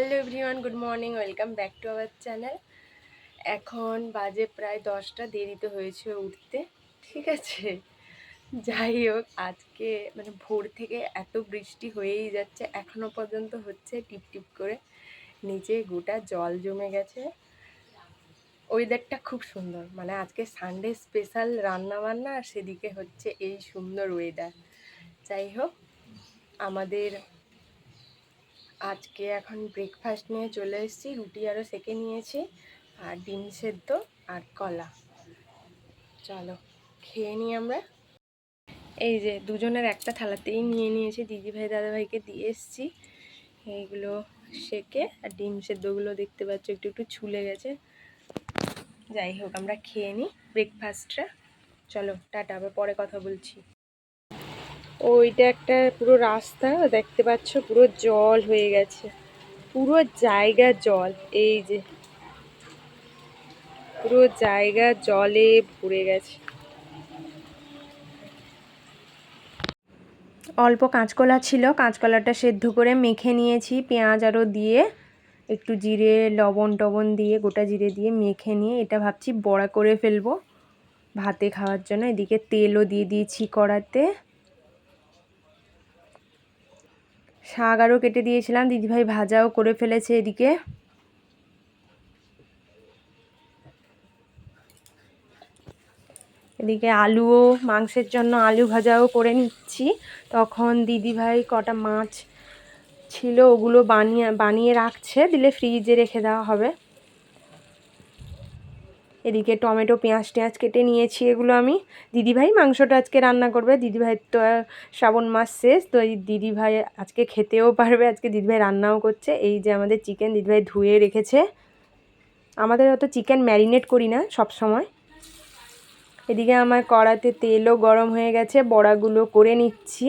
Hello everyone, good morning, welcome back to our channel. এখন বাজে প্রায় 10টা, দেরিতে হয়েছে উঠতে, ঠিক আছে। যাই হোক, আজকে মানে ভোর থেকে এত বৃষ্টি হয়েই যাচ্ছে, এখনো পর্যন্ত হচ্ছে টিপ টিপ করে, নিচে গোটা জল জমে গেছে। ওয়েদারটা খুব সুন্দর, মানে আজকে সানডে স্পেশাল রান্না বান্না, আর সেদিকে হচ্ছে এই সুন্দর ওয়েদার। যাই হোক, আমাদের আজকে এখন ব্রেকফাস্ট নিয়ে চলে এসেছি। রুটি আরও সেঁকে নিয়েছি, আর ডিম সেদ্ধ আর কলা। চলো খেয়ে নিই আমরা। এই যে দুজনের একটা থালাতেই নিয়ে নিয়েছি, দিদিভাই দাদাভাইকে দিয়ে এসেছি। এইগুলো সেঁকে, আর ডিম সেদ্ধগুলো দেখতে পাচ্ছ একটু একটু ছুলে গেছে। যাই হোক, আমরা খেয়ে নিই ব্রেকফাস্টটা। চলো টাটা, আবার পরে কথা বলছি। ওইটা একটা পুরো রাস্তা দেখতে পাচ্ছ, পুরো জল হয়ে গেছে, পুরো জায়গা জল। এই যে পুরো জায়গা জলে ভরে গেছে। অল্প কাঁচকলা ছিল, কাঁচকলাটা সেদ্ধ করে মেখে নিয়েছি পেঁয়াজ আরও দিয়ে, একটু জিরে লবণ টবণ দিয়ে, গোটা জিরে দিয়ে মেখে নিয়ে এটা ভাবছি বড়া করে ফেলবো ভাতে খাওয়ার জন্য। এদিকে তেলও দিয়ে দিয়েছি কড়াতে, শাক আরও কেটে দিয়েছিলাম, দিদিভাই ভাজাও করে ফেলেছে। এদিকে আলুও, মাংসের জন্য আলু ভাজাও করে নিচ্ছি। তখন দিদিভাই কটা মাছ ছিল ওগুলো বানিয়ে রাখছে, দিলে ফ্রিজে রেখে দেওয়া হবে। এদিকে টমেটো পেঁয়াজ টেঁয়াজ কেটে নিয়েছি, এগুলো আমি। দিদিভাই মাংসটা আজকে রান্না করবে, দিদিভাই তো শ্রাবণ মাস শেষ, তো এই দিদিভাই আজকে খেতেও পারবে, আজকে দিদিভাই রান্নাও করছে। এই যে আমাদের চিকেন দিদিভাই ধুয়ে রেখেছে। আমাদের অত চিকেন ম্যারিনেট করি না সব সময়। এদিকে আমার কড়াতে তেলও গরম হয়ে গেছে, বড়াগুলো করে নিচ্ছি।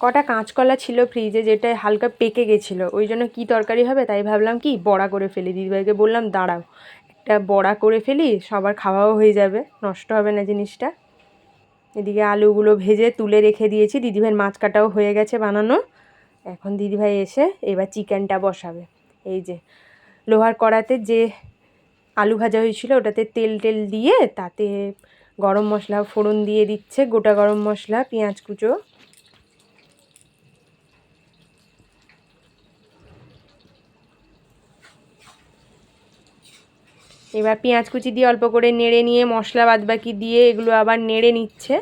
কটা কাঁচকলা ছিল ফ্রিজে, যেটা হালকা পেকে গেছিলো, ওই জন্য কী তরকারি হবে তাই ভাবলাম কি বড়া করে ফেলি। দিদিভাইকে বললাম দাঁড়াও একটা বড়া করে ফেলি, সবার খাওয়াও হয়ে যাবে, নষ্ট হবে না জিনিসটা। এদিকে আলুগুলো ভেজে তুলে রেখে দিয়েছি, দিদিভাইয়ের মাছ কাটাও হয়ে গেছে বানানো। এখন দিদিভাই এসে এবার চিকেনটা বসাবে। এই যে লোহার কড়াতে যে আলু ভাজা হয়েছিল ওটাতে তেল টেল দিয়ে, তাতে গরম মশলা ফোড়ন দিয়ে দিচ্ছে, গোটা গরম মশলা, পেঁয়াজ কুচো। এবার পেঁয়াজ কুচি দিয়ে অল্প করে নেড়ে নিয়ে মশলা বাদবাকি দিয়ে এগুলো আবার নেড়ে নিচ্ছে।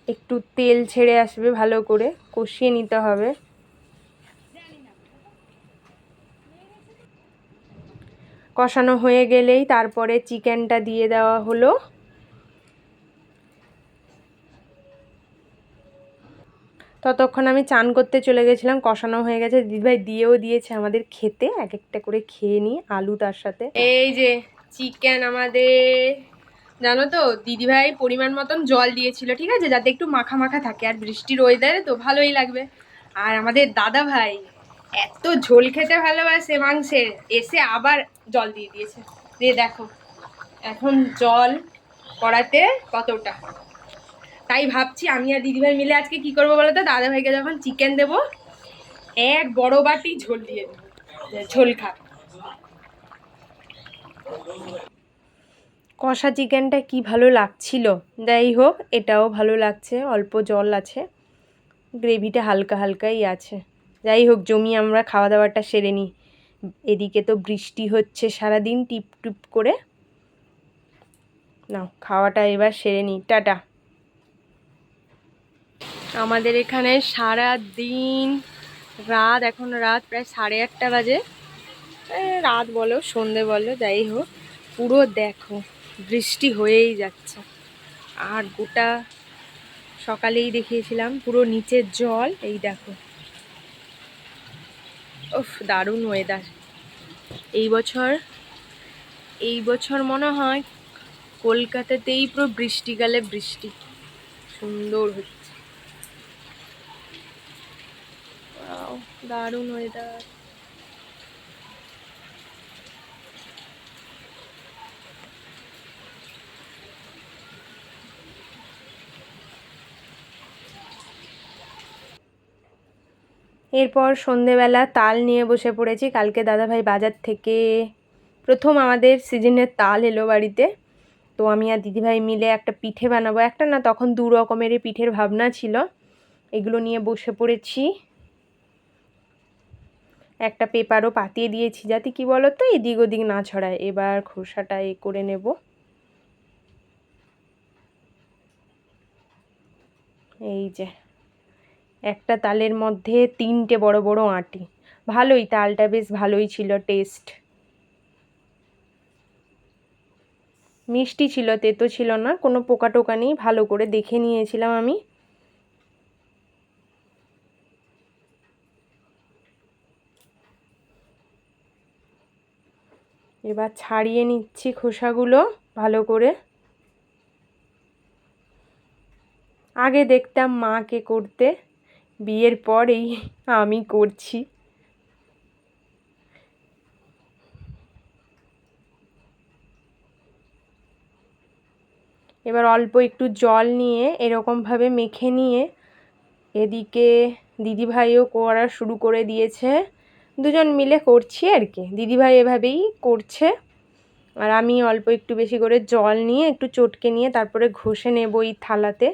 একটু তেল ছেড়ে আসবে, ভালো করে কষিয়ে নিতে হবে। কষানো হয়ে গেলেই তারপরে চিকেনটা দিয়ে দেওয়া হলো। ততক্ষণ আমি চান করতে চলে গেছিলাম, কষানো হয়ে গেছে, দিদিভাই দিয়েও দিয়েছে আমাদের খেতে। এক একটা করে খেয়ে নিই আলু তার সাথে। এই যে চিকেন আমাদের, জানো তো দিদিভাই পরিমাণ মতন জল দিয়েছিল, ঠিক আছে, যাতে একটু মাখা মাখা থাকে, আর বৃষ্টির ওয়েদারে তো ভালোই লাগবে। আর আমাদের দাদা ভাই এত ঝোল খেতে ভালোবাসে মাংসের, এসে আবার জল দিয়ে দিয়েছে। দিয়ে দেখো এখন জল কড়াতে কতটা। তাই ভাবছি আমি আর দিদিভাই মিলে আজকে কি করবো বলো তো, দাদাভাইকে যখন চিকেন দেবো এক বড় বাটি ঝোল দিয়ে দেবো, ঝোল খা। কষা চিকেনটা কি ভালো লাগছিল। যাই হোক, এটাও ভালো লাগছে, অল্প জল আছে, গ্রেভিটা হালকা হালকাই আছে। যাই হোক, জমি আমরা খাওয়া দাওয়াটা সেরে নিই। এদিকে তো বৃষ্টি হচ্ছে সারাদিন টিপ টিপ করে। নাও খাওয়াটা এবার সেরে নিই, টাটা। আমাদের এখানে সারা দিন রাত, এখন রাত প্রায় 8:30 বাজে, রাত বলো সন্ধে বলো যাই হোক, পুরো দেখো বৃষ্টি হয়েই যাচ্ছে। আর গোটা সকালেই দেখিয়েছিলাম পুরো নিচের জল, এই দেখো। উফ, দারুণ ওয়েদার। এই বছর মনে হয় কলকাতাতেই পুরো বৃষ্টিকালে বৃষ্টি, সুন্দর হচ্ছে। দারুণ ওয়েদার। এরপর সন্ধেবেলা তাল নিয়ে বসে পড়েছি। কালকে দাদাভাই বাজার থেকে প্রথম আমাদের সিজনের তাল এলো বাড়িতে। তো আমি আর দিদিভাই মিলে একটা পিঠে বানাবো, একটা না তখন 2 রকমেরই পিঠের ভাবনা ছিল। এগুলো নিয়ে বসে পড়েছি। একটা পেপারও পাতিয়ে দিয়েছি যাতে কি বলো তো এদিক ওদিক না ছড়ায়। এবার খোসাটা করে নেব। এই যে একটা তালের মধ্যে 3টে বড় বড় আঁটি। ভালোই, তালটা বেশ ভালোই ছিল টেস্ট। মিষ্টি ছিল, তেতো ছিল না, কোনো পোকা টোকা নেই, ভালো করে দেখে নিয়েছিলাম আমি। এবার ছাড়িয়ে নিচ্ছি খোসাগুলো ভালো করে। আগে দেখতাম মাকে করতে, বিয়ের পরেই আমি করছি। এবার অল্প একটু জল নিয়ে এরকমভাবে মেখে নিয়ে এদিকে দিদিভাইও করা শুরু করে দিয়েছে। দুজন মিলে করছি আর কি। দিদিভাই এভাবেই করছে আর আমি অল্প একটু বেশি করে জল নিয়ে একটু চটকে নিয়ে তারপরে ঘষে নেব এই থালাতে।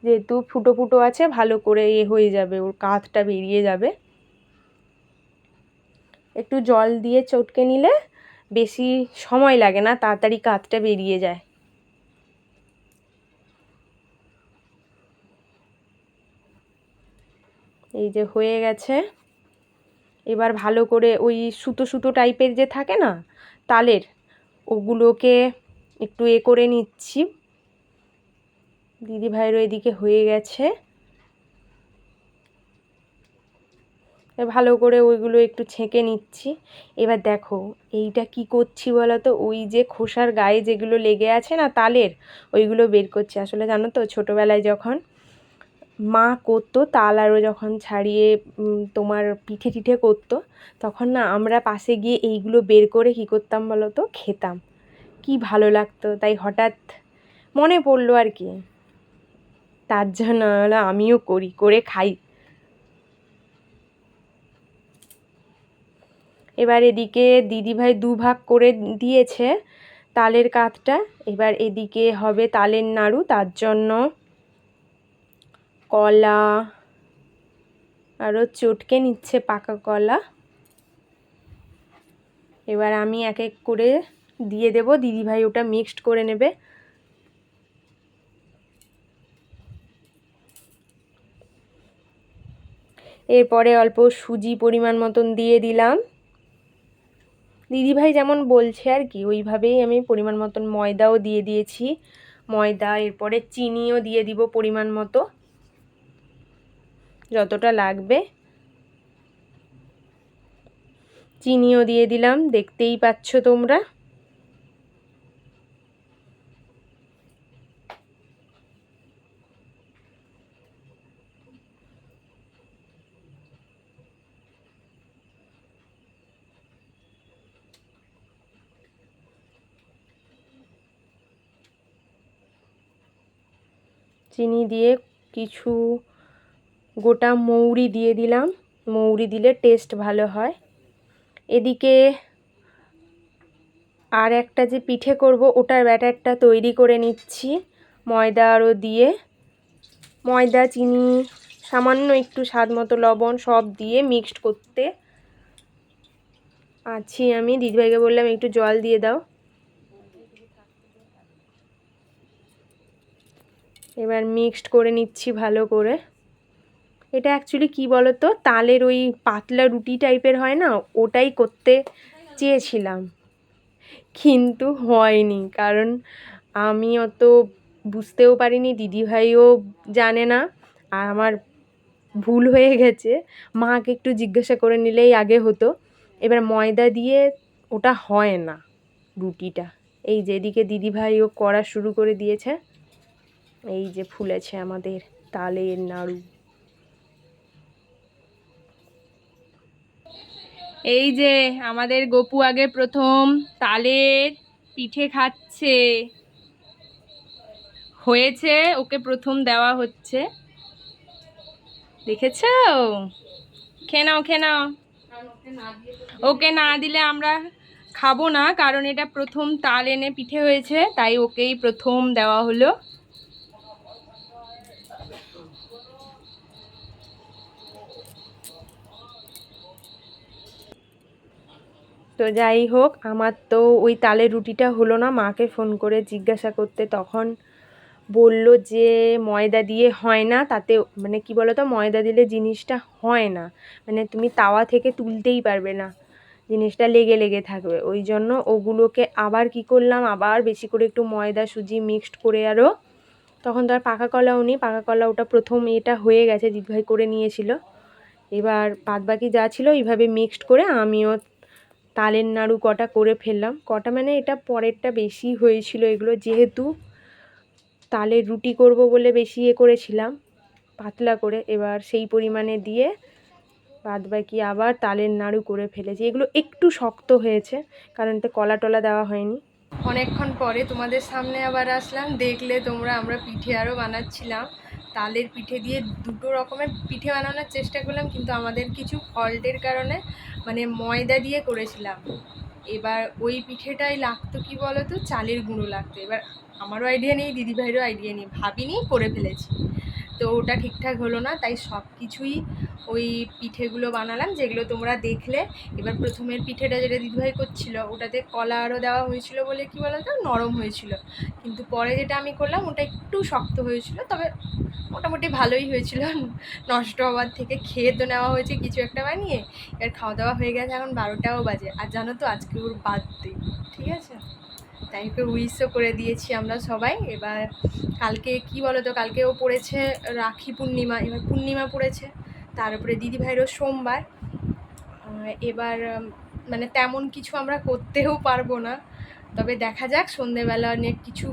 যেহেতু ফুটো ফুটো আছে ভালো করে হয়ে যাবে, ওর কাঁধটা বেরিয়ে যাবে। একটু জল দিয়ে চটকে নিলে বেশি সময় লাগে না, তাড়াতাড়ি কাঁধটা বেরিয়ে যায়। এই যে হয়ে গেছে। এবার ভালো করে ওই সুতো সুতো টাইপের যে থাকে না তালের, ওগুলোকে একটু করে নিচ্ছি। দিদিভাইয়েরও এদিকে হয়ে গেছে। ভালো করে ওইগুলো একটু ছেঁকে নিচ্ছি। এবার দেখো এইটা কি করছি বলো তো, ওই যে খোসার গায়ে যেগুলো লেগে আছে না তালের, ওইগুলো বের করছি। আসলে জানো তো ছোটোবেলায় যখন মা করতো তাল আরও যখন ছাড়িয়ে তোমার পিঠে টিঠে করতো, তখন না আমরা পাশে গিয়ে এইগুলো বের করে কী করতাম বলো তো, খেতাম। কি ভালো লাগতো, তাই হঠাৎ মনে পড়লো আর কি, তার জন্য আমিও করি, করে খাই। এবার এদিকে দিদিভাই 2 ভাগ করে দিয়েছে তালের কাঠটা। এবার এদিকে হবে তালের নাড়ু, তার জন্য কলা আরও চটকে নিচ্ছে পাকা কলা। এবার আমি এক এক করে দিয়ে দেব, দিদিভাই ওটা মিক্সড করে নেবে। এরপরে অল্প সুজি পরিমাণ মতন দিয়ে দিলাম। দিদিভাই যেমন বলছে আর কি ওইভাবেই আমি পরিমাণ মতন ময়দাও দিয়ে দিয়েছি। ময়দা, এরপরে চিনিও দিয়ে দিব পরিমাণ মতো, যতটা লাগবে। চিনিও দিয়ে দিলাম, দেখতেই পাচ্ছ তোমরা। চিনি দিয়ে কিছু গোটা মৌরি দিয়ে দিলাম, মৌরি দিলে টেস্ট ভালো হয়। এদিকে আর একটা যে পিঠে করব ওটার ব্যাটারটা তৈরি করে নিচ্ছি ময়দা আরও দিয়ে। ময়দা, চিনি, সামান্য একটু স্বাদ মতো লবণ সব দিয়ে মিক্সড করতে আছি আমি। দিদিভাইকে বললাম একটু জল দিয়ে দাও। এবার মিক্সড করে নিচ্ছি ভালো করে। এটা অ্যাকচুয়ালি কী বলো তো, তালের ওই পাতলা রুটি টাইপের হয় না, ওটাই করতে চেয়েছিলাম কিন্তু হয়নি, কারণ আমি অত বুঝতেও পারিনি, দিদিভাইও জানে না, আর আমার ভুল হয়ে গেছে। মাকে একটু জিজ্ঞাসা করে নিলেই আগে হতো। এবার ময়দা দিয়ে ওটা হয় না রুটিটা। এই যে এদিকে দিদিভাইও করা শুরু করে দিয়েছে। এই যে ফুলেছে আমাদের তালের নাড়ু। এই যে আমাদের গপু আগে প্রথম তালের পিঠে খাচ্ছে, হয়েছে, ওকে প্রথম দেওয়া হচ্ছে, দেখেছো? খেয়ে নাও খেয়ে নাও। ওকে না দিলে আমরা খাবো না, কারণ এটা প্রথম তাল এনে পিঠে হয়েছে, তাই ওকেই প্রথম দেওয়া হলো। তো যাই হোক, আমার তো ওই তালের রুটিটা হলো না। মাকে ফোন করে জিজ্ঞাসা করতে তখন বলল যে ময়দা দিয়ে হয় না, তাতে মানে কি বলো তো, ময়দা দিলে জিনিসটা হয় না, মানে তুমি তাওয়া থেকে তুলতেই পারবে না, জিনিসটা লেগে লেগে থাকবে। ওই জন্য ওগুলোকে আবার কি করলাম, আবার বেশি করে একটু ময়দা সুজি মিক্সড করে, আরও তখন তো আর পাকা কলাও নেই, পাকা কলা ওটা প্রথম এটা হয়ে গেছে, দিদিভাই করে নিয়েছিল। এবার বাদবাকি যা ছিল এইভাবে মিক্সড করে আমিও তালের নাড়ু কটা করে ফেললাম। কটা মানে এটা পরেরটা বেশি হয়েছিল, এগুলো যেহেতু তালের রুটি করব বলে বেশি করেছিলাম পাতলা করে, এবার সেই পরিমাণে দিয়ে বাদবাকি আবার তালের নাড়ু করে ফেলেছি। এগুলো একটু শক্ত হয়েছে, কারণ এতে কলা টলা দেওয়া হয়নি। অনেকক্ষণ পরে তোমাদের সামনে আবার আসলাম, দেখলে তোমরা আমরা পিঠে আরও বানাচ্ছিলাম। তালের পিঠে দিয়ে দুটো রকমের পিঠে বানানোর চেষ্টা করলাম, কিন্তু আমাদের কিছু ফল্টের কারণে মানে ময়দা দিয়ে করেছিলাম। এবার ওই পিঠেটাই লাগতো কি বলো তো, চালের গুঁড়ো লাগতো। এবার আমারও আইডিয়া নেই, দিদিভাইয়েরও আইডিয়া নেই, ভাবিনি করে ফেলেছি। তো ওটা ঠিকঠাক হলো না, তাই সব কিছুই ওই পিঠেগুলো বানালাম যেগুলো তোমরা দেখলে। এবার প্রথমের পিঠেটা যেটা দিদিভাই করছিল, ওটাতে কলা আরও দেওয়া হয়েছিল বলে কি বলো তো নরম হয়েছিল, কিন্তু পরে যেটা আমি করলাম ওটা একটু শক্ত হয়েছিল, তবে মোটামুটি ভালোই হয়েছিল। নষ্ট হওয়ার থেকে খেয়ে তো নেওয়া হয়েছে কিছু একটা বানিয়ে। এবার খাওয়া দাওয়া হয়ে গেছে, এখন 12টাও বাজে। আর জানো তো আজকে ওর বার্থডে, ঠিক আছে, তাই ওকে উইশও করে দিয়েছি আমরা সবাই। এবার কালকে কি বলো তো, কালকে ও পড়েছে রাখি পূর্ণিমা, এবার পূর্ণিমা পড়েছে, তার উপরে দিদিভাইয়েরও সোমবার। এবার মানে তেমন কিছু আমরা করতেও পারবো না, তবে দেখা যাক সন্ধেবেলা অনেক কিছু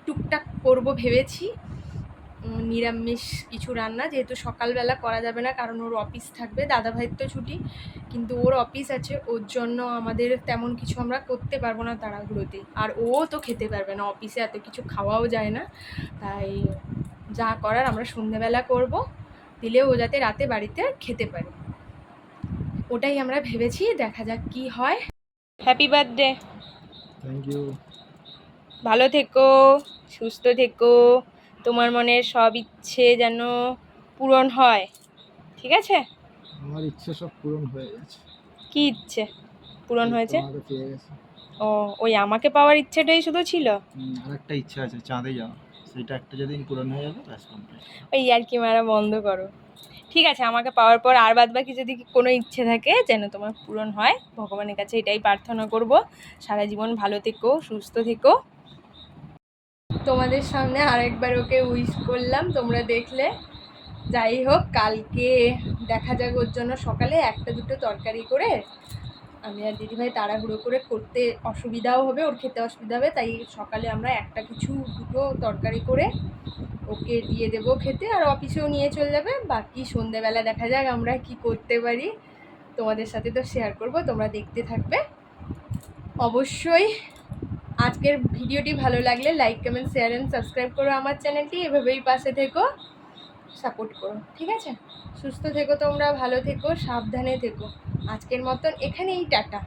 টুকটাক করবো ভেবেছি। নিরামিষ কিছু রান্না, যেহেতু সকালবেলা করা যাবে না, কারণ ওর অফিস থাকবে, দাদাভাইয়ের তো ছুটি, কিন্তু ওর অফিস আছে, ওর জন্য আমাদের তেমন কিছু আমরা করতে পারবো না তাড়াহুড়োতে। আর ও তো খেতে পারবে না, অফিসে এত কিছু খাওয়াও যায় না, তাই যা করার আমরা সন্ধেবেলা করব, দিলে ও যাতে রাতে বাড়িতে খেতে পারে, ওটাই আমরা ভেবেছি। দেখা যাক কি হয়। Happy birthday. Thank you. ভালো থেকো, সুস্থ থেকো, তোমার মনের সব ইচ্ছে যেন পূরণ হয়, ঠিক আছে? আমার ইচ্ছে সব পূরণ হয়ে গেছে। কি ইচ্ছে পূরণ হয়েছে? আমাকে পেয়ে গেছে। ও, ওই আমাকে পাওয়ার ইচ্ছেটাই শুধু ছিল? আর একটা ইচ্ছা আছে, চাঁদে যাওয়া, সেটা একটা যেদিন পূরণ হয়ে যাবে ব্যাস কমপ্লিট। ওই আর কি মারা বন্ধ করো। ঠিক আছে, আমাকে পাওয়ার পর আর বাদ বাকি যদি কোনো ইচ্ছে থাকে যেন তোমার পূরণ হয়, ভগবানের কাছে এটাই প্রার্থনা করব। সারা জীবন ভালো থেকো, সুস্থ থেকো। তোমাদের সামনে আরেকবার ওকে উইশ করলাম, তোমরা দেখলে। যাই হোক, কালকে দেখা যাক ওর জন্য সকালে একটা দুটো তরকারি করে, আমি আর দিদিভাই তাড়াহুড়ো করে করতে অসুবিধাও হবে, ওর খেতে অসুবিধা হবে, তাই সকালে আমরা একটা কিছু দুটো তরকারি করে ওকে দিয়ে দেবো খেতে, আর অফিসেও নিয়ে চলে যাবে। বাকি সন্ধেবেলা দেখা যাক আমরা কি করতে পারি, তোমাদের সাথে তো শেয়ার করব, তোমরা দেখতে থাকবে অবশ্যই। আজকের ভিডিওটি ভালো লাগলে like comment share and subscribe করো আমার চ্যানেলটি, এভাবেই পাশে থেকো, সাপোর্ট করো, ঠিক আছে? সুস্থ থেকো তোমরা, ভালো থেকো, সাবধানে থেকো। আজকের মতন এখানেই টাটা।